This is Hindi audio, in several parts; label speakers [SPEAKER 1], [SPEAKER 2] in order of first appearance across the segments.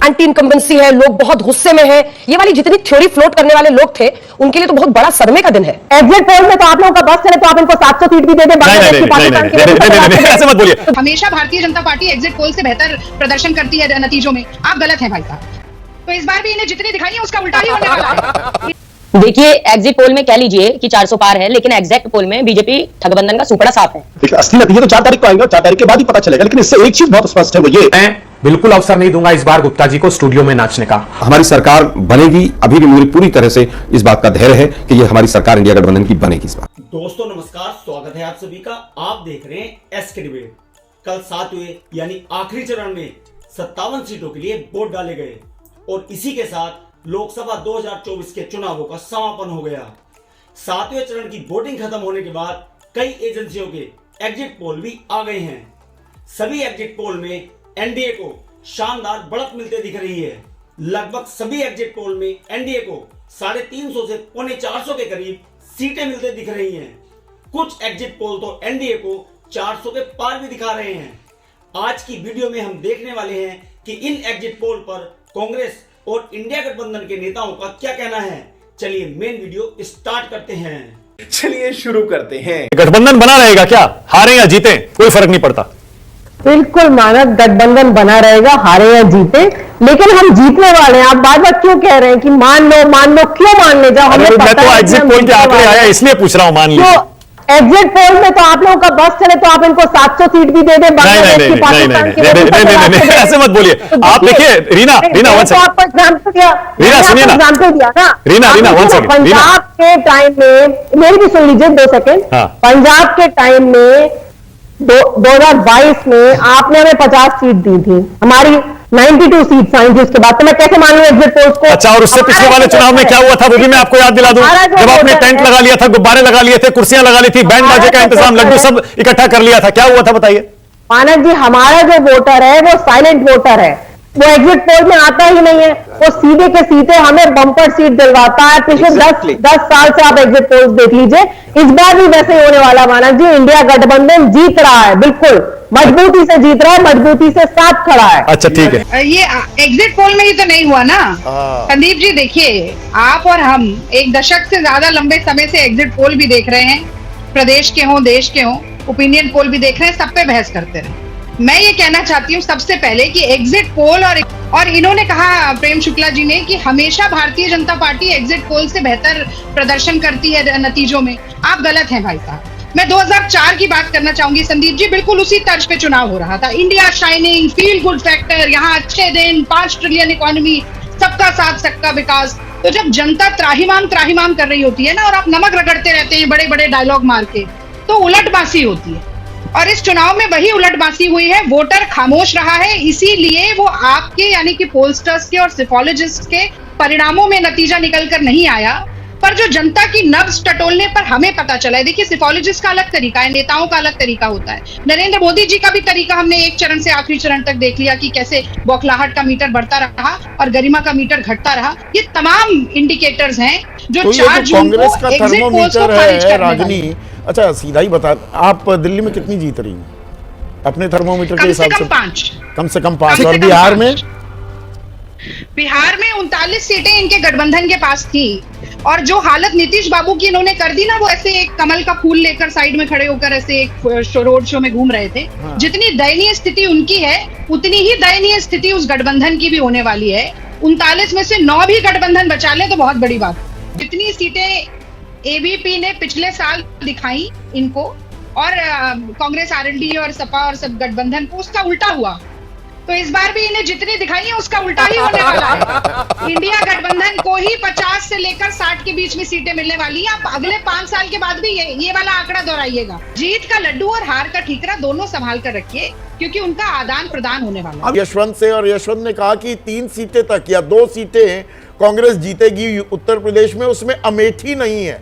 [SPEAKER 1] एंटी इनकम्बेंसी है, लोग बहुत गुस्से में हैं। ये वाली जितनी थ्योरी फ्लोट करने वाले लोग थे, उनके लिए तो बहुत बड़ा सदमे का दिन है। एग्जिट पोल में तो आप लोगों का बस चले तो आप इनको 700 सीट भी दे दें।
[SPEAKER 2] ऐसे मत बोलिए।
[SPEAKER 3] हमेशा Bharatiya Janata party exit poll से बेहतर प्रदर्शन करती है नतीजों में। आप गलत हैं भाई साहब। तो इस बार भी इन्हें जितनी दिखाई है उसका उल्टा ही होने वाला है।
[SPEAKER 4] देखिए, एग्जिट पोल में कह लीजिए कि 400 पार है, लेकिन एग्जैक्ट पोल में बीजेपी ठगबंधन का सुपड़ा साफ है।
[SPEAKER 5] देखिए, असली नतीजे तो 4 तारीख को आएंगे, 4 तारीख के बाद ही पता चलेगा। लेकिन इससे एक चीज बहुत स्पष्ट है, वो ये
[SPEAKER 2] मैं बिल्कुल अवसर नहीं दूंगा इस बार गुप्ता जी को स्टूडियो में नाचने का।
[SPEAKER 5] हमारी सरकार बनेगी। अभी भी मुझे पूरी तरह से इस बात का धैर्य है कि ये हमारी सरकार इंडिया गठबंधन की बनेगी इस बार।
[SPEAKER 6] दोस्तों नमस्कार, स्वागत है आप सभी का। आप देख रहे हैं एसके डिबेट। कल 7वें यानी आखिरी चरण में 57 सीटों के लिए वोट डाले गए और इसी के साथ लोकसभा 2024 के चुनावों का समापन हो गया। 7वें चरण की वोटिंग खत्म होने के बाद कई एजेंसियों के एग्जिट पोल भी आ गए हैं। सभी एग्जिट पोल में एनडीए को शानदार बढ़त मिलते दिख रही है। लगभग सभी एग्जिट पोल में एनडीए को 350 से 450 के करीब सीटें मिलते दिख रही हैं। कुछ एग्जिट पोल तो एनडीए को 400 के पार भी दिखा रहे हैं। आज की वीडियो में हम देखने वाले हैं कि इन एग्जिट पोल पर कांग्रेस और इंडिया गठबंधन के नेताओं का क्या कहना है। चलिए मेन वीडियो स्टार्ट करते हैं।
[SPEAKER 7] चलिए शुरू करते हैं।
[SPEAKER 2] गठबंधन बना रहेगा क्या? हारे या जीते कोई फर्क नहीं पड़ता।
[SPEAKER 1] बिल्कुल मानव, गठबंधन बना रहेगा, हारे या जीते, लेकिन हम जीतने वाले हैं। आप बार बार क्यों कह रहे हैं कि मान लो, क्यों मानने जाओ? हमें
[SPEAKER 2] मैं तो एग्जिट पोल के आंकड़े आया इसलिए पूछ रहा हूं, मान लीजिए।
[SPEAKER 1] एग्जिट पोल में तो आप लोगों का बस चले तो आप इनको 700 सीट भी दे दें।
[SPEAKER 2] नहीं, ऐसे मत बोलिए। आप देखिए रीना वन सेकंड,
[SPEAKER 1] आपको एग्जाम्पल दिया,
[SPEAKER 2] रीना सुनिए ना,
[SPEAKER 1] एग्जाम्पल दिया ना।
[SPEAKER 2] Reena one second.
[SPEAKER 1] पंजाब के टाइम में, मेरी भी सुन लीजिए 2 सेकंड। पंजाब के टाइम में 2022 में आपने हमें 50 सीट दी थी, हमारी 92 सीट आई थी। उसके बाद तो मैं कैसे मान लूं एग्जिट पोल्स को?
[SPEAKER 2] अच्छा, और उससे पिछले वाले चुनाव में क्या हुआ था वो भी मैं आपको याद दिला दूं। जब आपने टेंट लगा लिया था, गुब्बारे लगा लिए थे, कुर्सियां लगा ली थी, बैंड बाजे का इंतजाम, लड्डू सब इकट्ठा कर लिया था, क्या हुआ था बताइए?
[SPEAKER 1] मानव जी, हमारा जो वोटर है वो साइलेंट वोटर है, वो एग्जिट पोल में आता ही नहीं है। वो सीधे के सीधे हमें बम्पर सीट दिलवाता है। पिछले 10 साल से आप एग्जिट पोल्स देख लीजिए। इस बार भी वैसे ही होने वाला। मानव जी, इंडिया गठबंधन जीत रहा है, बिल्कुल मजबूती से जीत रहा है, मजबूती से साथ खड़ा है।
[SPEAKER 2] अच्छा ठीक है।
[SPEAKER 3] ये एग्जिट पोल में ही तो नहीं हुआ ना संदीप जी। देखिए, आप और हम एक दशक से ज्यादा लंबे समय से एग्जिट पोल भी देख रहे हैं, प्रदेश के हों, देश के हों, ओपिनियन पोल भी देख रहे हैं, सब पे बहस करते रहे। मैं ये कहना चाहती हूँ सबसे पहले कि एग्जिट पोल और इन्होंने कहा, प्रेम शुक्ला जी ने, कि हमेशा Bharatiya Janata party exit poll से बेहतर प्रदर्शन करती है नतीजों में। आप गलत हैं भाई साहब। मैं 2004 की बात करना चाहूंगी संदीप जी। बिल्कुल उसी तर्ज पे चुनाव हो रहा था। India shining, feel good factor, यहाँ अच्छे दिन, 5 ट्रिलियन इकोनॉमी, सबका साथ सबका विकास। तो जब जनता त्राहिमाम कर रही होती है ना, और आप नमक रगड़ते रहते हैं बड़े बड़े डायलॉग मार के, तो उलटबाजी होती है। और इस चुनाव में वही उलटबाजी हुई है। वोटर खामोश रहा है, इसीलिए वो आपके यानी कि पोलस्टर्स के और सिफोलॉजिस्ट के परिणामों में नतीजा निकल कर नहीं आया, पर जो जनता की नब्ज टटोलने पर हमें पता चला है। देखिए, सिफोलॉजिस्ट का अलग तरीका है, नेताओं का अलग तरीका होता है। नरेंद्र मोदी जी का भी तरीका हमने एक चरण से आखिरी चरण तक देख लिया कि कैसे बौखलाहट का मीटर बढ़ता रहा और गरिमा का मीटर घटता रहा। ये तमाम इंडिकेटर्स हैं जो 4 जून को एग्जिट पोल्स को खारिज करने वाले।
[SPEAKER 7] अच्छा, सीधा ही बता, आप दिल्ली में कितनी जीत रही हैं अपने थर्मोमीटर के हिसाब से? कम से कम 5। और बिहार में?
[SPEAKER 3] बिहार में 39 सीटें इनके गठबंधन के पास थी। और जो हालत नीतीश बाबू की इन्होंने कर दी ना, वो ऐसे एक कमल का फूल लेकर साइड में खड़े होकर ऐसे एक रोड शो में घूम रहे थे। जितनी दयनीय स्थिति उनकी है, उतनी ही दयनीय स्थिति उस गठबंधन की भी होने वाली है। 39 में से 9 भी गठबंधन बचा ले तो बहुत बड़ी बात। जितनी सीटें एबीपी ने पिछले साल दिखाई इनको, और कांग्रेस, आरएलडी और सपा और सब गठबंधन को, उसका उल्टा हुआ। तो इस बार भी इन्हें जितनी दिखाई है उसका उल्टा ही होने वाला है। इंडिया गठबंधन को ही 50 से लेकर 60 के बीच में सीटें मिलने वाली है। आप अगले 5 साल के बाद भी ये वाला आंकड़ा दोहराइएगा। जीत का लड्डू और हार का ठीकरा दोनों संभाल कर रखिए, क्योंकि उनका आदान प्रदान होने वाला है।
[SPEAKER 7] यशवंत से, और यशवंत ने कहा कि 3 सीटें तक या 2 सीटें कांग्रेस जीतेगी उत्तर प्रदेश में, उसमें अमेठी नहीं है।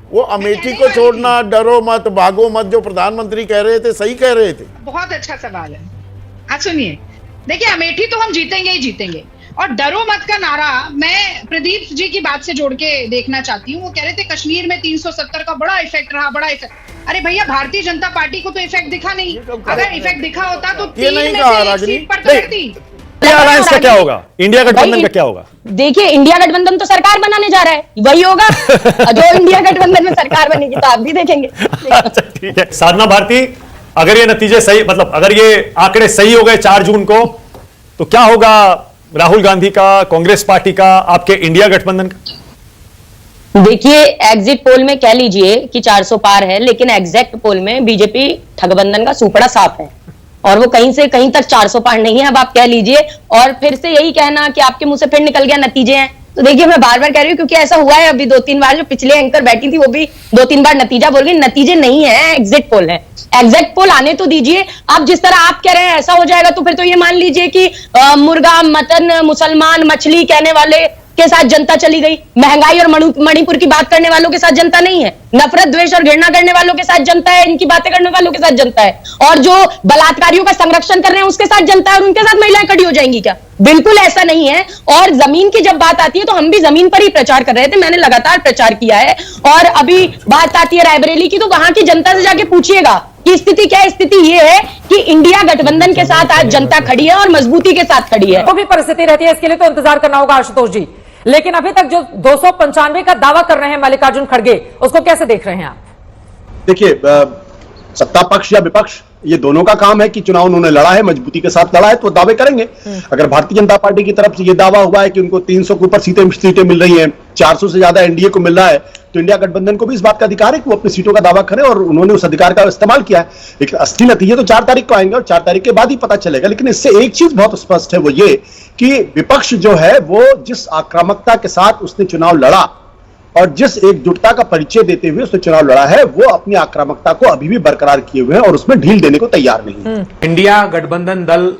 [SPEAKER 7] वो अमेठी को छोड़ना, डरो मत, भागो मत, जो प्रधानमंत्री कह रहे थे, सही कह रहे थे।
[SPEAKER 3] बहुत अच्छा सवाल है। आप सुनिए, देखिए, अमेठी तो हम जीतेंगे ही जीतेंगे, और डरो मत का नारा मैं प्रदीप जी की बात से जोड़ के देखना चाहती हूँ। वो कह रहे थे कश्मीर में 370 का बड़ा इफेक्ट रहा, बड़ा इफेक्ट। अरे भैया, भारतीय जनता पार्टी को तो इफेक्ट दिखा नहीं। अगर इफेक्ट दिखा होता तो 3 में से 1 सीट पर तो रहती।
[SPEAKER 2] इंडिया अलायंस का क्या होगा? इंडिया गठबंधन का क्या होगा?
[SPEAKER 4] देखिए, इंडिया गठबंधन तो सरकार बनाने जा रहा है, वही होगा जो इंडिया गठबंधन में सरकार बनेगी तो आप भी देखेंगे।
[SPEAKER 2] अच्छा, ठीक है। साधना भारती, अगर ये नतीजे सही, मतलब अगर ये आंकड़े सही हो गए 4 जून को, तो क्या होगा राहुल गांधी का, कांग्रेस पार्टी का, आपके इंडिया गठबंधन का?
[SPEAKER 4] देखिए, एग्जिट पोल में कह लीजिए कि 400 पार है, लेकिन एग्जैक्ट पोल में बीजेपी ठगबंधन का सुपड़ा साफ है और वो कहीं से कहीं तक 400 पार नहीं है। अब आप कह लीजिए, और फिर से यही कहना कि आपके मुंह से फिर निकल गया नतीजे हैं, तो देखिए मैं बार बार कह रही हूँ, क्योंकि ऐसा हुआ है अभी 2-3 बार। जो पिछले एंकर बैठी थी वो भी 2-3 बार नतीजा बोल गई। नतीजे नहीं है, एग्जिट पोल है। एग्जैक्ट पोल आने तो दीजिए। अब जिस तरह आप कह रहे हैं ऐसा हो जाएगा, तो फिर तो ये मान लीजिए कि मुर्गा, मटन, मुसलमान, मछली कहने वाले के साथ जनता चली गई, महंगाई और मणिपुर की बात करने वालों के साथ जनता नहीं है, नफरत, द्वेष और घृणा करने वालों के साथ जनता है, इनकी बातें करने वालों के साथ जनता है, और जो बलात्कारियों का संरक्षण कर रहे हैं उसके साथ जनता है, और उनके साथ महिलाएं खड़ी हो जाएंगी क्या? बिल्कुल ऐसा नहीं है। और जमीन की जब बात आती है तो हम भी जमीन पर ही प्रचार कर रहे थे, मैंने लगातार प्रचार किया है। और अभी बात आती है रायबरेली की, तो वहां की जनता से जाके पूछिएगा कि स्थिति क्या है। स्थिति ये है कि इंडिया गठबंधन के साथ आज जनता खड़ी है और मजबूती के साथ खड़ी है।
[SPEAKER 8] वो भी परिस्थिति रहती है, इसके लिए तो इंतजार करना होगा आशुतोष जी। लेकिन अभी तक जो 295 का दावा कर रहे हैं मल्लिकार्जुन खड़गे, उसको कैसे देख रहे हैं आप?
[SPEAKER 9] देखिए, सत्ता पक्ष या विपक्ष, ये दोनों का काम है कि चुनाव उन्होंने लड़ा है, मजबूती के साथ लड़ा है, तो दावे करेंगे। अगर भारतीय जनता पार्टी की तरफ से ये दावा हुआ है कि उनको 300 के ऊपर सीटें मिल रही हैं, 400 से ज्यादा एनडीए को मिल रहा है, तो इंडिया गठबंधन को भी इस बात का अधिकार है कि वो अपनी सीटों का दावा करें, और उन्होंने उस अधिकार का इस्तेमाल किया है। लेकिन असली नतीजे तो 4 तारीख को आएंगे और 4 तारीख के बाद ही पता चलेगा। लेकिन इससे एक चीज बहुत स्पष्ट है, वो ये कि विपक्ष जो है वो जिस आक्रामकता के साथ उसने चुनाव लड़ा और जिस एकजुटता का परिचय देते हुए उसने चुनाव लड़ा है, वो अपनी आक्रामकता को अभी भी बरकरार किए हुए हैं और उसमें ढील देने को तैयार नहीं है।
[SPEAKER 10] इंडिया गठबंधन दल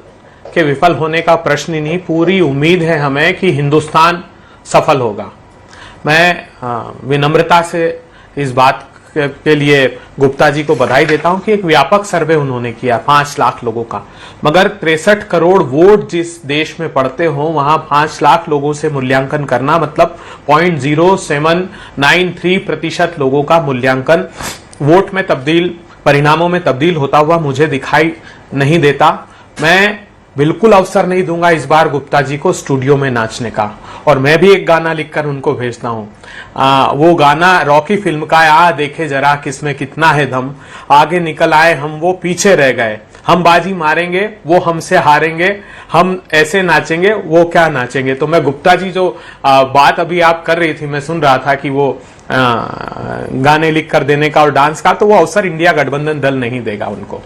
[SPEAKER 10] के विफल होने का प्रश्न ही नहीं, पूरी उम्मीद है हमें कि हिंदुस्तान सफल होगा। मैं विनम्रता से इस बात के लिए गुप्ता जी को बधाई देता हूं कि एक व्यापक सर्वे उन्होंने किया 5 लाख लोगों का, मगर 63 करोड़ वोट जिस देश में पड़ते हो वहां 5 लाख लोगों से मूल्यांकन करना मतलब 0.0793% लोगों का मूल्यांकन वोट में तब्दील, परिणामों में तब्दील होता हुआ मुझे दिखाई नहीं देता। मैं बिल्कुल अवसर नहीं दूंगा इस बार गुप्ता जी को स्टूडियो में नाचने का, और मैं भी एक गाना लिखकर उनको भेजता हूं। वो गाना रॉकी फिल्म का है, आ देखे जरा किसमें कितना है दम, आगे निकल आए हम वो पीछे रह गए, हम बाजी मारेंगे वो हमसे हारेंगे, हम ऐसे नाचेंगे वो क्या नाचेंगे। तो मैं गुप्ता जी जो बात अभी आप कर रही थी, मैं सुन रहा था कि वो गाने लिख कर देने का और डांस का, तो वो अवसर इंडिया गठबंधन दल नहीं देगा उनको।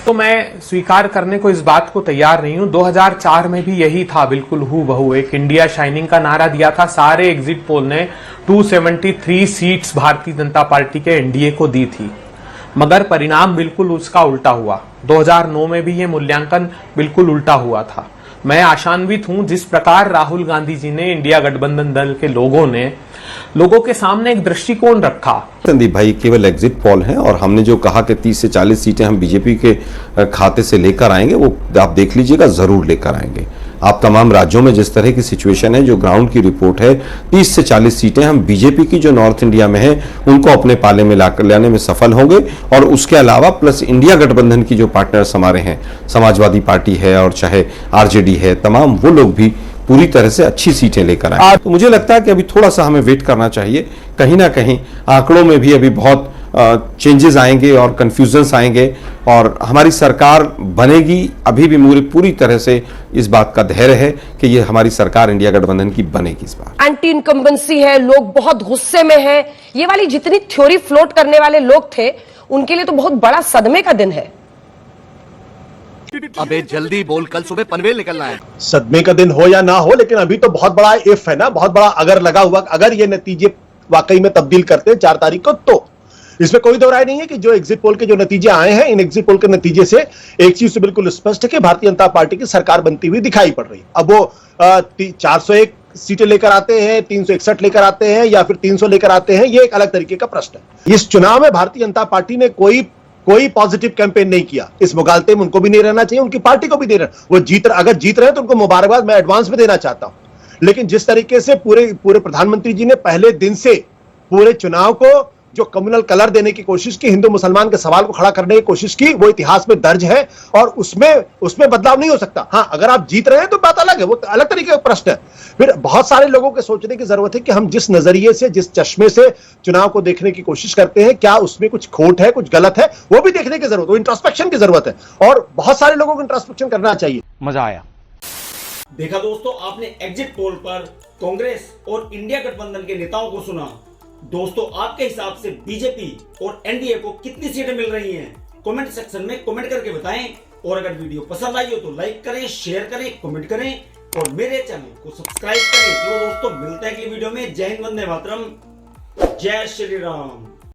[SPEAKER 10] तो मैं स्वीकार करने को इस बात को तैयार नहीं हूं। 2004 में भी यही था, बिल्कुल हूबहू एक इंडिया शाइनिंग का नारा दिया था। सारे एग्जिट पोल ने 273 सीट्स भारतीय जनता पार्टी के एनडीए को दी थी, मगर परिणाम बिल्कुल उसका उल्टा हुआ। 2009 में भी ये मूल्यांकन बिल्कुल उल्टा हुआ था। मैं आशान्वित हूं जिस प्रकार राहुल गांधी जी ने, इंडिया गठबंधन दल के लोगों ने लोगों के सामने एक दृष्टिकोण रखा।
[SPEAKER 5] संदीप भाई, केवल एग्जिट पोल है, और हमने जो कहा कि 30 से 40 सीटें हम बीजेपी के खाते से लेकर आएंगे, वो आप देख लीजिएगा, जरूर लेकर आएंगे। आप तमाम राज्यों में जिस तरह की सिचुएशन है, जो ग्राउंड की रिपोर्ट है, 30 से 40 सीटें हम बीजेपी की जो नॉर्थ इंडिया में है उनको अपने पाले में लाने में सफल होंगे। और उसके अलावा प्लस इंडिया गठबंधन की जो पार्टनर्स हमारे हैं, समाजवादी पार्टी है और चाहे आरजेडी है, तमाम वो लोग भी पूरी तरह से अच्छी सीटें लेकर आए। तो मुझे लगता है कि अभी थोड़ा सा हमें वेट करना चाहिए। कहीं ना कहीं आंकड़ों में भी अभी बहुत चेंजेस आएंगे और कंफ्यूजन्स आएंगे, और हमारी सरकार बनेगी। अभी भी पूरी तरह से इस बात का धैर्य है कि ये हमारी सरकार इंडिया गठबंधन की बनेगी इस बार।
[SPEAKER 8] एंटी इनकम्बेंसी है, लोग बहुत गुस्से में हैं, ये वाली जितनी थ्योरी फ्लोट करने वाले लोग थे उनके लिए तो बहुत बड़ा सदमे का दिन है।
[SPEAKER 11] अबे जल्दी बोल, कल सुबह पनवेल निकलना है।
[SPEAKER 9] सदमे का दिन हो या ना हो, लेकिन अभी तो बहुत बड़ा इफ है ना, बहुत बड़ा अगर लगा हुआ। अगर ये नतीजे वाकई में तब्दील करते हैं 4 तारीख को, तो इसमें कोई दो राय नहीं है कि जो एग्जिट पोल के जो नतीजे आए हैं, इन एग्जिट पोल के नतीजे से एक चीज तो बिल्कुल स्पष्ट है कि भारतीय जनता पार्टी की सरकार बनती हुई दिखाई पड़ रही है। अब वो 401 सीटें लेकर आते हैं, 361 लेकर आते हैं, या फिर 300 लेकर आते हैं, ये एक अलग तरीके का प्रश्न है। इस चुनाव में भारतीय जनता पार्टी ने कोई पॉजिटिव कैंपेन नहीं किया। इस मुगालते में उनको भी नहीं रहना चाहिए, उनकी पार्टी को भी नहीं रहना। वो अगर जीत रहे हैं तो उनको मुबारकबाद मैं एडवांस में देना चाहता हूं। लेकिन जिस तरीके से पूरे प्रधानमंत्री जी ने पहले दिन से पूरे चुनाव को जो कम्युनल कलर देने की कोशिश की, हिंदू मुसलमान के सवाल को खड़ा करने की कोशिश की, वो इतिहास में दर्ज है और उसमें बदलाव नहीं हो सकता। हाँ, अगर आप जीत रहे हैं तो बात अलग है, वो अलग तरीके का प्रश्न है। फिर बहुत सारे लोगों के सोचने की जरूरत है कि हम जिस नजरिए से, जिस चश्मे से चुनाव को देखने की कोशिश करते हैं, क्या उसमें कुछ खोट है, कुछ गलत है, वो भी देखने की जरूरत है, इंट्रोस्पेक्शन की जरूरत है और बहुत सारे लोगों को इंट्रोस्पेक्शन करना चाहिए।
[SPEAKER 11] मजा आया।
[SPEAKER 6] देखा दोस्तों, आपने एग्जिट पोल पर कांग्रेस और इंडिया गठबंधन के नेताओं को सुना। दोस्तों, आपके हिसाब से बीजेपी और एनडीए को कितनी सीटें मिल रही हैं? कमेंट सेक्शन में कमेंट करके बताएं। और अगर वीडियो पसंद आई हो तो लाइक करें, शेयर करें, कमेंट करें और मेरे चैनल को सब्सक्राइब करें। तो दोस्तों, मिलते हैं अगली वीडियो में। जय हिंद, वंदे मातरम, जय श्री राम।